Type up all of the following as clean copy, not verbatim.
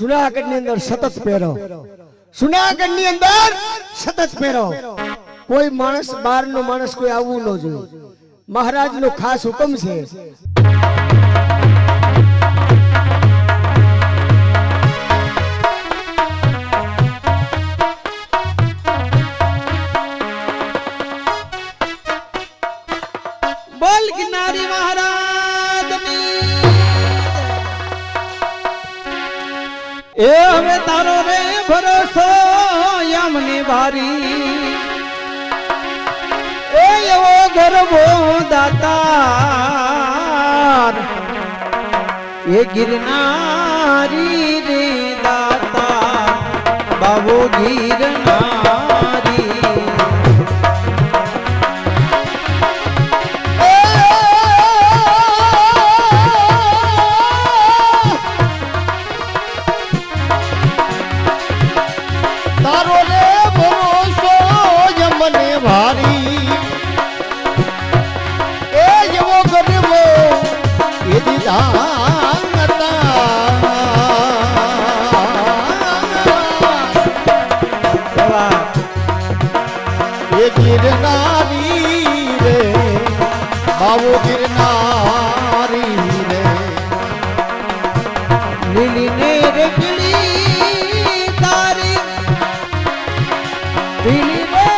સુનાગઢની અંદર સતત પહેરો, સુનાગઢની અંદર સતત પહેરો. કોઈ માણસ બહારનો માણસ કોઈ આવવું ન જોઈએ. મહારાજનો ખાસ હુકમ છે. બોલ ગિરનારી મહારાજની એ હવે તારો રે ભરોસો યમની ભારી એ એવો ગરબો દાતાર એ ગિરનારી રે દાતાર બાબો ગિરનારી गिरनारी रे बाबू गिरनारी रे લીલી ને રે ગીલી તારી લીલી રે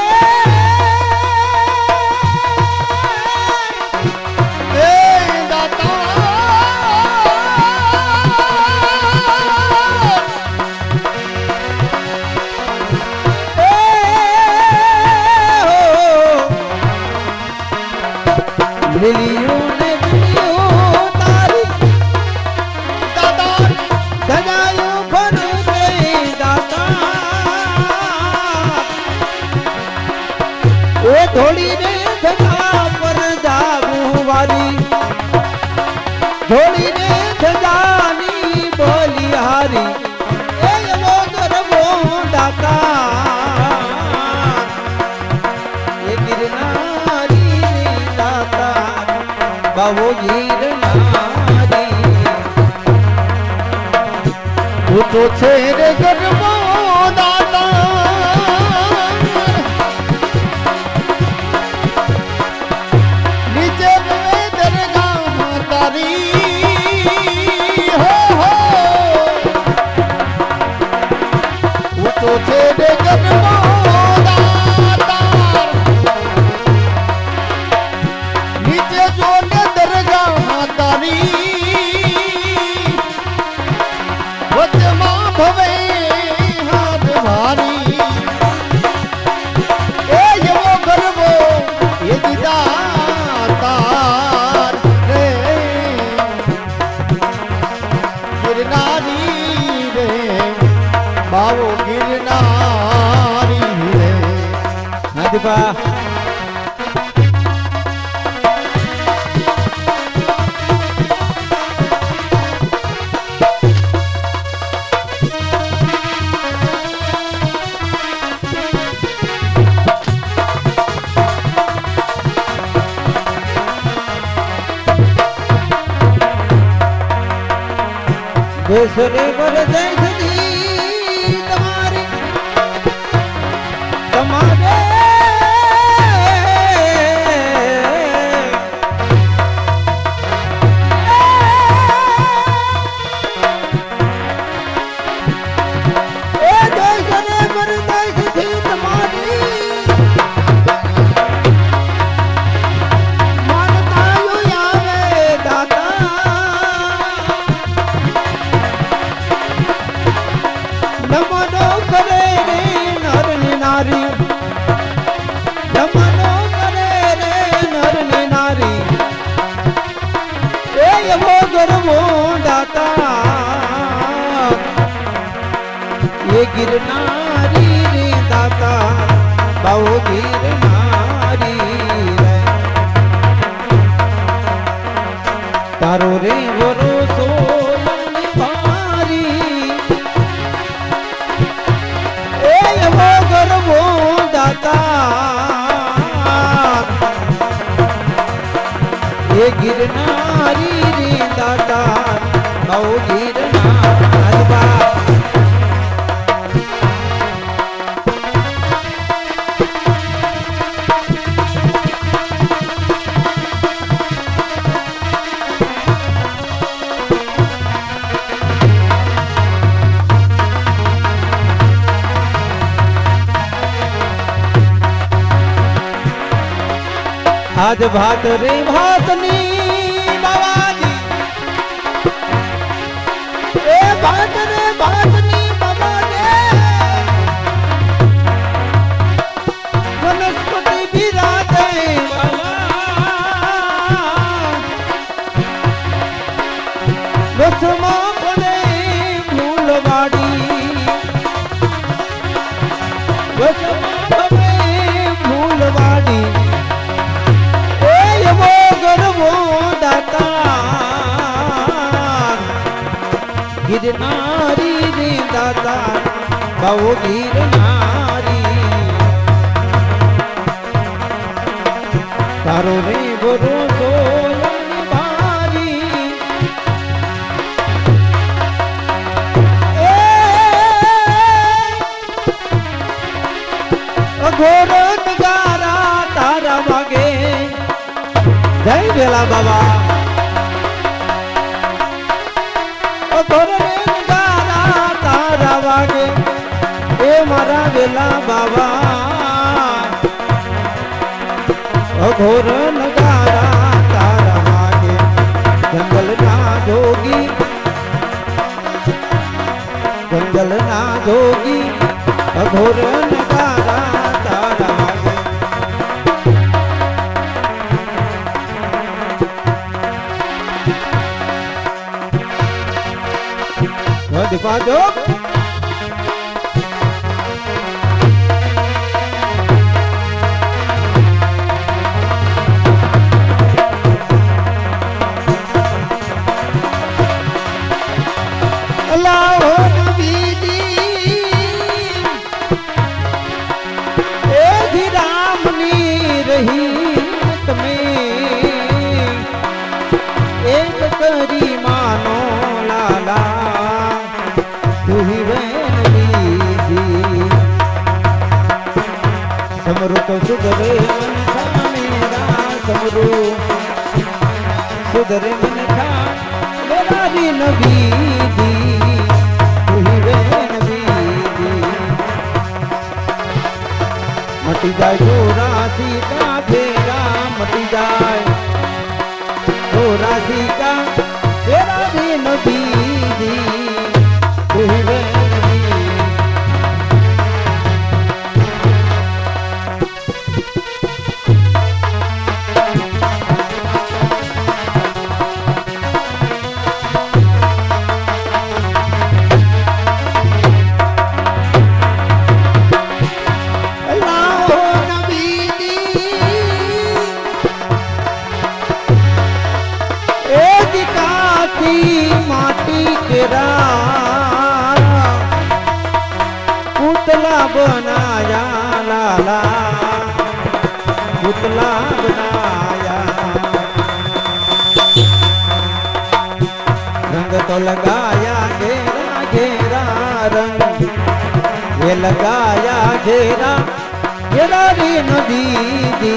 એ દાતા લીલીઓ ને લીલીઓ તારી દાદા સજાયો ફરું રે દાતા એ ધોળી ને સજા પર જાવું વારી ધોળી ને સજાની બોલી હારી એ એવો ગરબો દાતા એ ગિરનારી બાબો ગિરનારી ઉઠો છે રે ગરબો દાતા નીચે દરગાહ તારી હો ઉઠો છે રે ગરબો બાવો ગિરનારી રે નાદબા દેશ રે પર જય સદી તમારી તમારે એ દેશ રે પર જય સદી તમારી માનતાયો આવે દાતા નમનો કરે રે નર ને નારી નમનો કરે રે નર ને નારી એ એવો ગરબો દાતા એ ગિરનારી રે દાતા બાવો ગિરનારી રે તારો રે ભરોસો એ ગિરનારી રે દાતા બહુ ગિરનાર आज भात रे भातनी बाबाजी ए भात रे भातनी बाबाजी वनस्पति बिराजे बाबा वसमा पड़े फूलवाड़ी वसमा पड़े फूलवाड़ी वो गर्वो दाता गिरनारी रे दाता बहु गिरनारी तारो रे भरोसो भारी घोर नगारा तारा वागे जय बेला बाबा गारा तारा वागे ए मारा बेला बाबा घोर नगारा तारा वागे जंगल ना जोगी घोर नगारा तारा वागे दिखा दो करी मानो लाला तू ही समरू तो सुधरे मन था मेरा समरू सुधरे मन था मेरा भी नबी दी तू ही वे नबी दी मटी जाए जोरा सीता फेरा मटी जाए राशि का तेरा भी नबी दी तू ही वे पुतला बनाया लाला पुतला बनाया रंग तो लगाया घेरा घेरा रंग ये लगाया घेरा घेरा रे नदी दी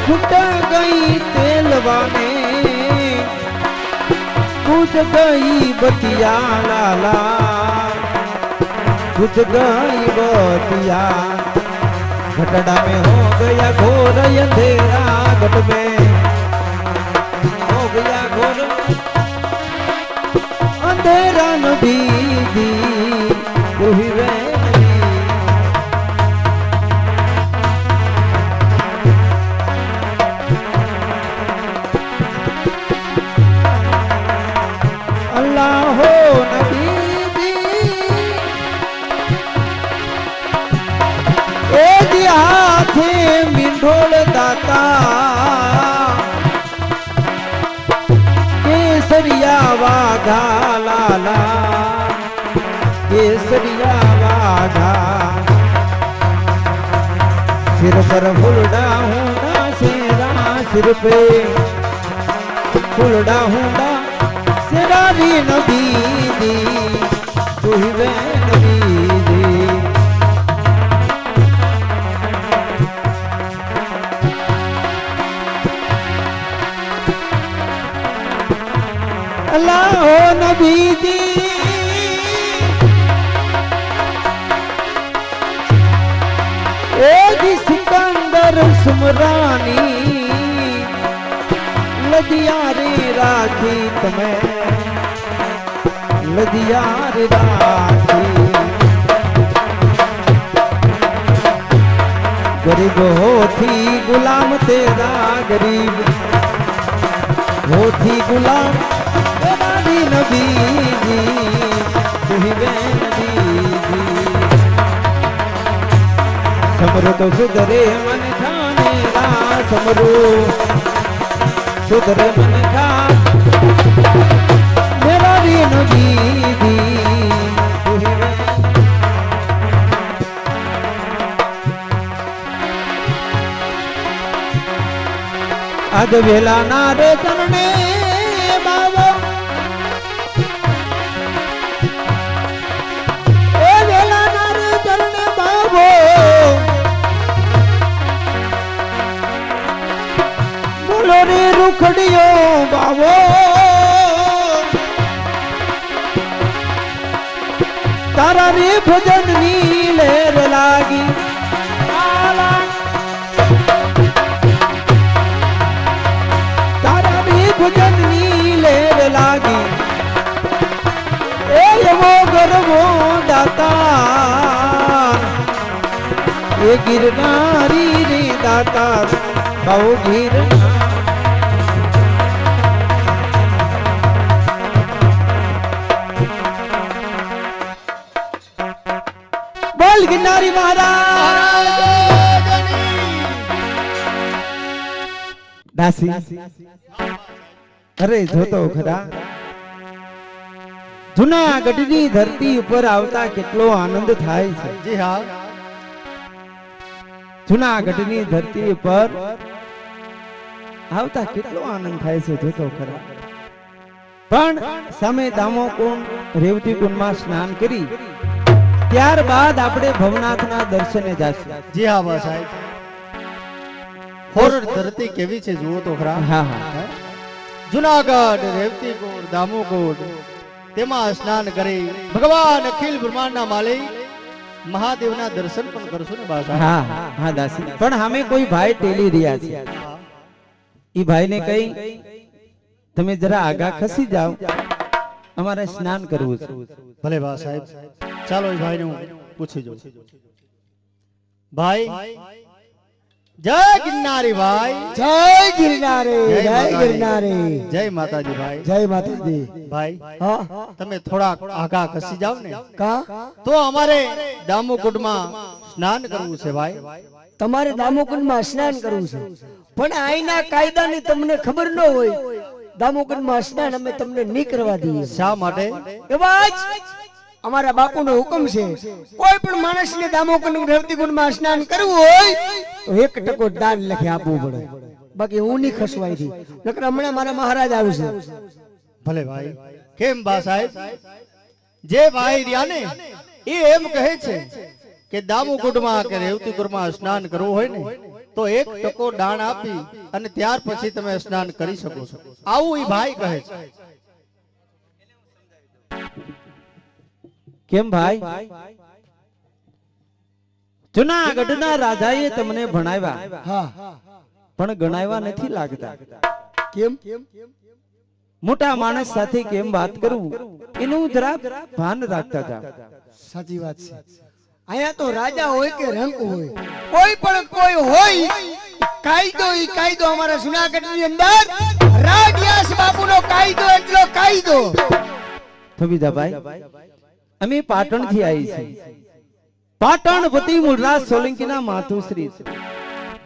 छुट गई तेलवाने बुझ गई बतिया लाला बुझ गई बतिया घटड़ा में हो गया घोर अंधेरा घट में हो गया घोर अंधेरा नदी दी तू ही वे मींढोल दाता केसरिया वाघा लाला केसरिया वाघा सिर पर फुलडा हुंडा शेरा सिर पे फुलडा हुंडा शेरा री नबी दी तू ही वे नबी दी अल्लाह हो नबी जी ए जी सिकंदर सुमरानी लदिया रे राखी तुम्हें लदिया रे राखी गरीब हो थी गुलाम तेरा गरीब हो थी गुलाम तेरा भी नबी जी तू ही वे नबी जी समरो तो सुधरे मन ठानेरा समरो सुधरे मन ठा मेरा भी नबी जी तू ही वे आज वेला ना रे चरणे बाबो ए वेला ना रे चरणे बाबो बोलो रे रुखड़ियो बाबो तारा रे भजन नी लेर लागी आला भजन नीलेर लागी ए यमो गर्वो दाता ये गिरनारी रे दाता बहु गिरना बोल गिरनारी महाराज दासी अरे જોતો ખરા જૂનાગઢની ધરતી ઉપર આવતા કેટલો આનંદ થાય છે જી હા જૂનાગઢની ધરતી ઉપર આવતા કેટલો આનંદ થાય છે જોતો ખરા પણ સામે દામોકુંડ રેવતી કુંડમાં સ્નાન કરી ત્યારબાદ આપણે ભવનાથના દર્શને જાશું જી હા બા સાહેબ હોર ધરતી કેવી છે જુઓ તો ખરા હા હા જુનાગઢ રેવતીકુંડ દામોકુંડ તેમાં સ્નાન કરી ભગવાન અખિલ બ્રહ્માંડના માલિક મહાદેવના દર્શન પણ કરશું ને બાસા હા હા દાસી પણ અમે કોઈ ભાઈ ટેલી રહ્યા છે ઈ ભાઈને કઈ તમે જરા આગા ખસી જાઓ અમારે સ્નાન કરવું છે ભલે બા સાહેબ ચાલો એ ભાઈને હું પૂછી જોઉં ભાઈ જય ગિરનારી ભાઈ જય ગિરનારી જય ગિરનારી જય માતાજી ભાઈ જય માતાજી ભાઈ હા તમે થોડા આગા ખસી જાવ ને કા તો અમારે દામોકુંડમાં સ્નાન કરવું છે ભાઈ તમારે દામોકુંડમાં સ્નાન કરવું છે પણ આઈના કાયદાની તમને ખબર ન હોય દામોકુંડમાં સ્નાન અમે તમને નહીં કરવા દઈએ શા માટે એવા જ અમારા બાપુનો હુકમ છે કોઈ પણ માણસને દામોકુંડ રેવતીકુંડમાં સ્નાન કરવું હોય તો 1% દાન લખી આપવું પડે બાકી હું નહીં ખસવાઈ થી નકર હમણાં મારા મહારાજ આવશે ભલે ભાઈ કેમ બા સાહેબ જે ભાઈ રહ્યા ને એ એમ કહે છે કે દામોકુંડમાં કે રેવતીકુંડમાં સ્નાન કરવું હોય ને તો 1% દાન આપી અને ત્યાર પછી તમે સ્નાન કરી શકો છો આવું એ ભાઈ કહે છે કેમ ભાઈ જૂનાગઢના રાજાએ તમને ભણાવ્યા હા પણ ગણાવ્યા નથી લાગતા કેમ મોટા માણસ સાથે કેમ વાત કરવું એનું જરા ભાન રાખતા હતા સાચી વાત છે અહીંયા તો રાજા હોય કે રંક હોય કોઈ પણ કોઈ હોય કાયદો અમારા જૂનાગઢની અંદર રાજ્યાસ બાપુનો કાયદો એટલો કાયદો થબીદાભાઈ અમે પાટણ થી આવી છીએ પાટણ વતી મૂળરાજ સોલંકીના માતુશ્રી છે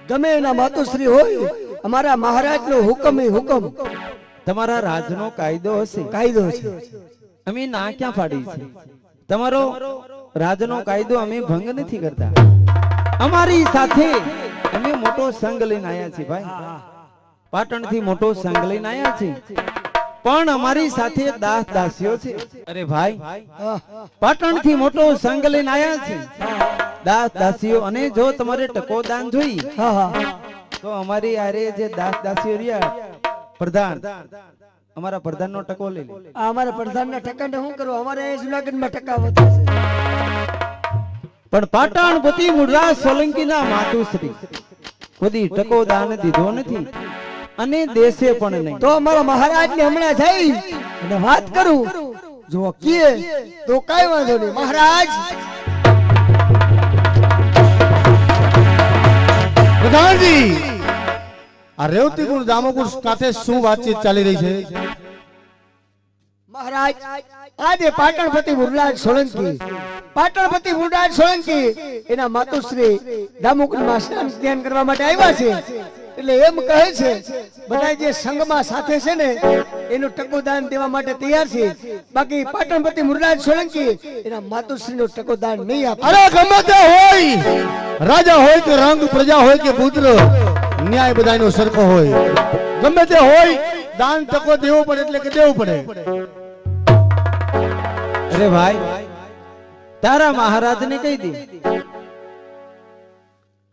ગમે એના માતુશ્રી હોય અમારા મહારાજનો હુકમ એ હુકમ તમારા રાજનો કાયદો હશે કાયદો છે અમે ના ક્યાં પાડી છે તમારો રાજનો કાયદો અમે ભંગ નથી કરતા અમારી સાથે અમે મોટો સંઘ લઈને આવ્યા છીએ ભાઈ પાટણ થી મોટો સંઘ લઈને આવ્યા છીએ પણ અમારી સાથે દાસ દાસીઓ છે અરે ભાઈ પાટણ થી મોટો સંઘ લઈને આવ્યા છે દાસ દાસીઓ અને જો તમારે ટકો દાન જોઈ તો અમારી આરે જે દાસ દાસીઓ રહ્યા પ્રધાન અમારા પ્રધાનનો ટકો લઈ લે. આ અમારા પ્રધાનના ટકાને શું કરો? અમારે અહીં જુનાગઢમાં ટકા વધે છે. પણ પાટણપતિ મૂળરાજ સોલંકીના માતુશ્રી કોઈ ટકો દાન દીધો નથી અને દેશે પણ નહીં. તો અમારા મહારાજને હમણાં જઈ અને વાત કરું, જો કીએ તો કઈ વાંધો નહીં. મહારાજ પ્રધાનજી, આ રેવતીપુર દામોકુર સાથે શું વાતચીત ચાલી રહી છે? મહારાજ આજે પાટણપતિ મુરલાજ સોલંકી એના માતુશ્રી દામોકુંડમાં સ્નાન ધ્યાન કરવા માટે આવ્યા છે. એટલે એમ કહે છે બધા જે સંઘમાં સાથે છે ને એનું ટકોદાન દેવા માટે તૈયાર છે. બાકી પાટણપતિ મુરલાજ સોલંકી એના માતુશ્રીનું ટકોદાન નહીં આપે. અરે ગમે તે હોય, રાજા હોય કે રંગ, પ્રજા હોય કે પુત્ર, ન્યાય બધાનો સરખો હોય. ગમે તે હોય, દાન ટકો દેવો પડે એટલે કે દેવું પડે. અરે ભાઈ, તારા મહારાજને કહી દે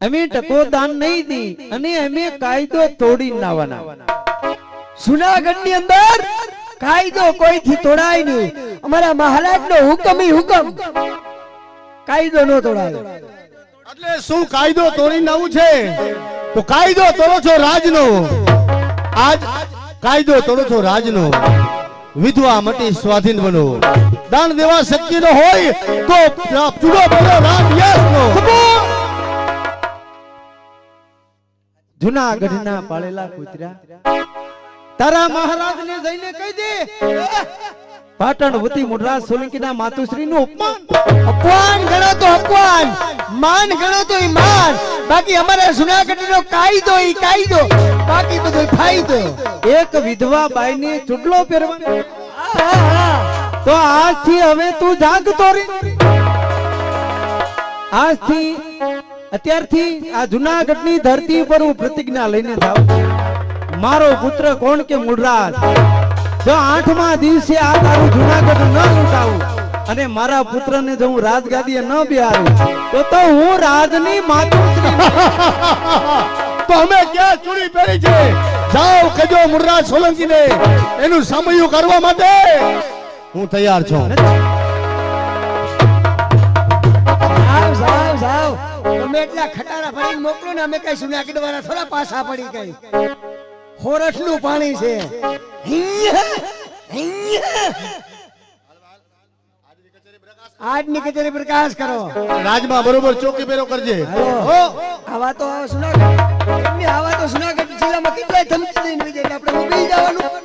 અમે ટકો દાન નહીં દી અને અમે કાયદો તોડી નાવાના. જુનાગઢની અંદર કાયદો કોઈથી તોડાય નહીં. અમારા મહારાજનો હુકમ ઈ હુકમ, કાયદો નો તોડાય. એટલે શું કાયદો તોડી નાવું છે? તો કાયદો તોડો છો રાજનો. આજ કાયદો તોડો છો રાજનો. વિધવા મટી સ્વાધીન બનો. દાન દેવા શક્ય ન હોય તો ચૂડો પડો રામ યસનો. જુનાગઢના પાળેલા કૂતરા, તારા મહારાજને જઈને કહી દે પાટણવતી મૂળરાજ સોલંકીના માતુશ્રીનું અપમાન ગણો તો અપમાન, માન ગણો તો ઈ માન. બાકી અમારા જુનાગઢનો કાયદો ઈ કાયદો, બાકી બધો ફાયદો. એક વિધવા બાઈને ચૂડલો પહેરવાનો. તો આજથી હવે તું જાગતો રે. આજથી અત્યારથી આ જુનાગઢની ધરતી પર હું પ્રતિજ્ઞા લઈને જાઉં, મારો પુત્ર કોણ કે મૂળરાજ, જો 8મા દિવસે આ તારું જુનાગઢ ન લૂંટાવું અને મારા પુત્રને જો હું રાજગાદીએ ન બેહારું તો હું રાજની માતુશ્રી. તો અમે ક્યાં ચૂડી પહેરી છે? જાઓ કજો મૂળરાજ સોલંકીને એનું સામયું કરવા માટે હું તૈયાર છું. જાવ તમે એટલા ખટારા ભરીને મોકલો ને, અમે કઈ જુનાગઢ વાળા થોડા પાછા પડી ગઈ. હોરઠનું પાણી છે. આજની કચેરી પ્રકાશ કરો. રાજમાં બરોબર ચોકી પેરો કરજે. આવા તો જુનાગઢ એમની આવા તો જુનાગઢ જિલ્લામાં કેટલાય ધમકી દઈને વહી જાય. આપણે ઉભી જવાનું.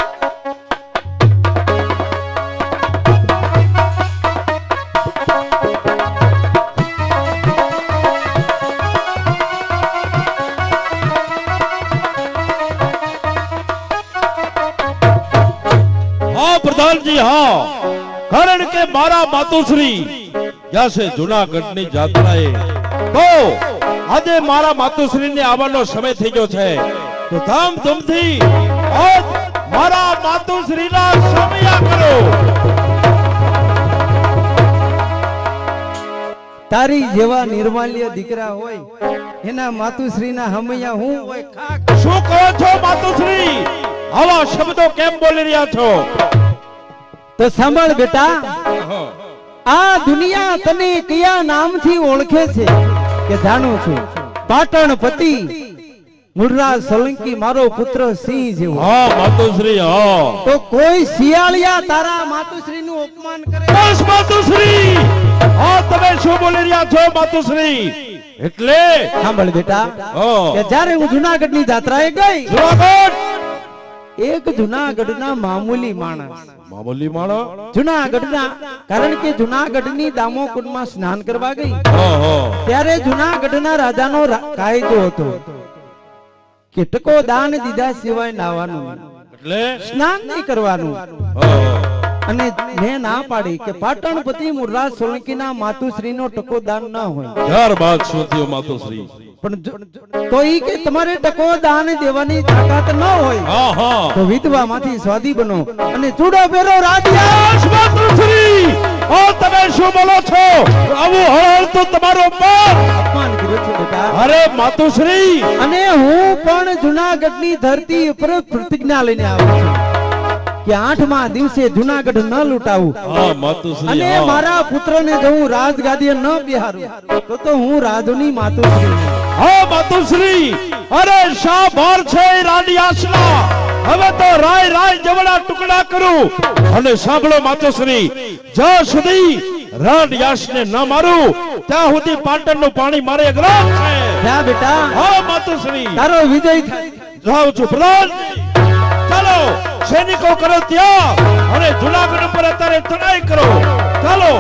પ્રધાનજી, હા, કારણ કે મારા માતુશ્રી ગયા છે જુનાગઢની જાત્રાએ, તો આજે મારા માતુશ્રીને આવવાનો સમય થઈ ગયો છે. તો ધામધૂમથી આજ મારા માતુશ્રીના સમયા કરો. તારી જેવા નિર્માલ્ય દીકરા હોય એના માતુશ્રીના હમૈયા હું હોય. શું કહો છો માતુશ્રી? આવા શબ્દો કેમ બોલી રહ્યા છો? તો સાંભળ બેટા, આ દુનિયા તને કયા નામથી ઓળખે છે કે જાણું છું? પાટણપતિ મૂળરાજ સોલંકી મારો પુત્ર સિંહ જેવો. હા માતુશ્રી, હા. તો કોઈ શિયાળિયા તારા માતુશ્રીનું અપમાન કરે? બસ માતુશ્રી, હા, તમે શું બોલી રહ્યા છો માતુશ્રી? એટલે સાંભળ બેટા, કે જ્યારે હું જુનાગઢની જાત્રાએ ગઈ, જુનાગઢ એક જુનાગઢના મામૂલી માણસ, જુનાગઢના, કારણ કે જુનાગઢની દામોકુંડમાં સ્નાન કરવા ગઈ, ત્યારે જુનાગઢના રાજાનો કાયદો હતો કે ટકો દાન દીધા સિવાય નાવાનું, એટલે સ્નાન નહીં કરવાનું. અને મેં ના પાડી કે પાટણપતિ મૂળરાજ સોલંકીના માતુશ્રીનો ટકો દાન ન હોય. ત્યારબાદ શું થયું માતુશ્રી? પણ તો ઈ કે તમારે ટકો દાન દેવાની તાકાત ન હોય તો વિધવામાંથી સ્વાદી બનો અને ચૂડો પહેરો રાજ્યાસ. માતુશ્રી, ઓ તમે શું બોલો છો? આવું હળ તો તમારો અપમાન કર્યું છે બેટા. અરે માતુશ્રી, અને હું પણ જુનાગઢની ધરતી ઉપર પ્રતિજ્ઞા લઈને આવ્યો છું કે 8મા દિવસે જુનાગઢ ન લૂંટાવું હા માતુશ્રી અને હા. મારા પુત્રને જો હું રાજગાદીએ ન બિહારું તો હું રાજની માતુશ્રી હા માતુશ્રી અરે શા ભાર છે રાણી આસના હવે તો રાય રાય જવડા ટુકડા કરું અને સાંભળો માતુશ્રી જ્યાં સુધી રાણી આસને ન મારું ત્યાં સુધી પાટણનું પાણી મારે ગ્રામ છે ત્યાં બેટા હા માતુશ્રી તારો વિજય થાય જાઉં છું પ્રધાન ચાલો સૈનિકો કરો ત્યાં અને જુનાગઢ ઉપર અત્યારે ચડાઈ કરો ચાલો